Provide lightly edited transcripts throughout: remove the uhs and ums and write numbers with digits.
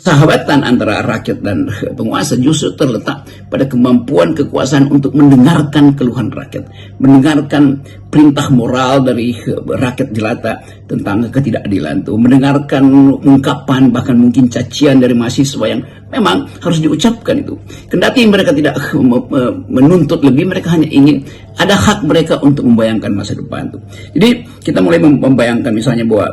sahabatan antara rakyat dan penguasa justru terletak pada kemampuan kekuasaan untuk mendengarkan keluhan rakyat, mendengarkan perintah moral dari rakyat jelata tentang ketidakadilan itu, mendengarkan ungkapan bahkan mungkin cacian dari mahasiswa yang memang harus diucapkan itu. Kendati mereka tidak menuntut lebih, mereka hanya ingin ada hak mereka untuk membayangkan masa depan itu. Jadi kita mulai membayangkan misalnya bahwa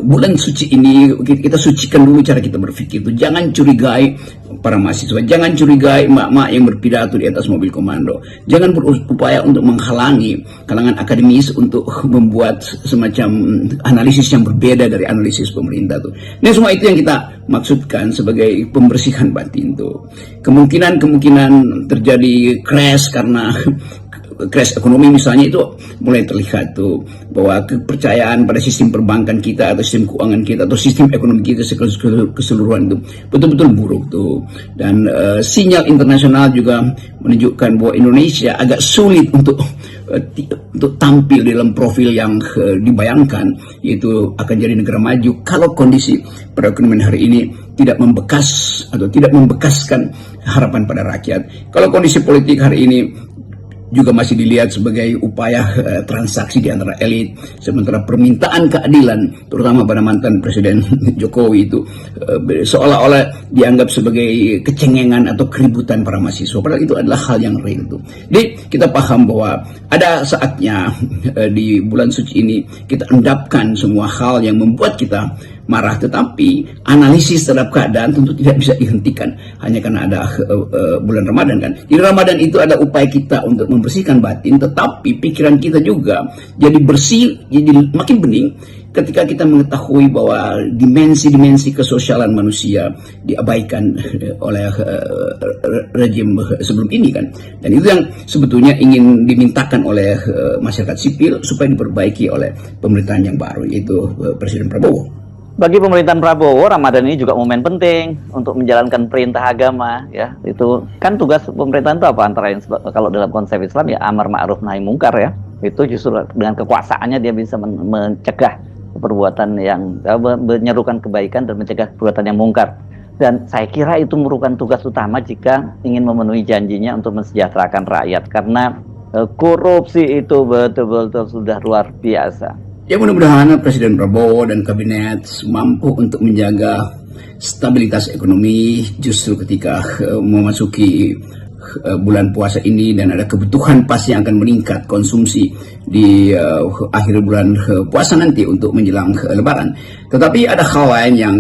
bulan suci ini kita sucikan dulu cara kita berpikir itu. Jangan curigai para mahasiswa, jangan curigai emak-emak yang berpidato di atas mobil komando, jangan berupaya untuk menghalangi kalangan akademis untuk membuat semacam analisis yang berbeda dari analisis pemerintah itu. Ini semua itu yang kita maksudkan sebagai pembersihan batin itu. Kemungkinan terjadi crash karena crash ekonomi misalnya itu mulai terlihat tuh, bahwa kepercayaan pada sistem perbankan kita atau sistem keuangan kita atau sistem ekonomi kita keseluruhan itu betul-betul buruk tuh. Dan sinyal internasional juga menunjukkan bahwa Indonesia agak sulit untuk tampil dalam profil yang dibayangkan, yaitu akan jadi negara maju kalau kondisi perekonomian hari ini tidak membekas atau tidak membekaskan harapan pada rakyat. Kalau kondisi politik hari ini juga masih dilihat sebagai upaya transaksi di antara elit, sementara permintaan keadilan terutama pada mantan Presiden Jokowi itu seolah-olah dianggap sebagai kecengengan atau keributan para mahasiswa, padahal itu adalah hal yang real itu. Jadi kita paham bahwa ada saatnya di bulan suci ini kita endapkan semua hal yang membuat kita marah, tetapi analisis terhadap keadaan tentu tidak bisa dihentikan hanya karena ada bulan Ramadan kan. Di Ramadan itu ada upaya kita untuk membersihkan batin, tetapi pikiran kita juga jadi bersih, jadi makin bening ketika kita mengetahui bahwa dimensi-dimensi kesosialan manusia diabaikan oleh rejim sebelum ini kan. Dan itu yang sebetulnya ingin dimintakan oleh masyarakat sipil supaya diperbaiki oleh pemerintahan yang baru, yaitu Presiden Prabowo. Bagi pemerintahan Prabowo, Ramadan ini juga momen penting untuk menjalankan perintah agama, ya. Itu kan tugas pemerintahan itu apa? Antara yang kalau dalam konsep Islam ya amar ma'ruf nahi mungkar ya. Itu justru dengan kekuasaannya dia bisa mencegah perbuatan yang menyerukan kebaikan dan mencegah perbuatan yang mungkar. Dan saya kira itu merupakan tugas utama jika ingin memenuhi janjinya untuk mensejahterakan rakyat, karena korupsi itu betul-betul sudah luar biasa. Ya, mudah-mudahan Presiden Prabowo dan kabinet mampu untuk menjaga stabilitas ekonomi justru ketika memasuki bulan puasa ini dan ada kebutuhan pasti yang akan meningkat konsumsi di akhir bulan puasa nanti untuk menjelang Lebaran. Tetapi ada hal lain yang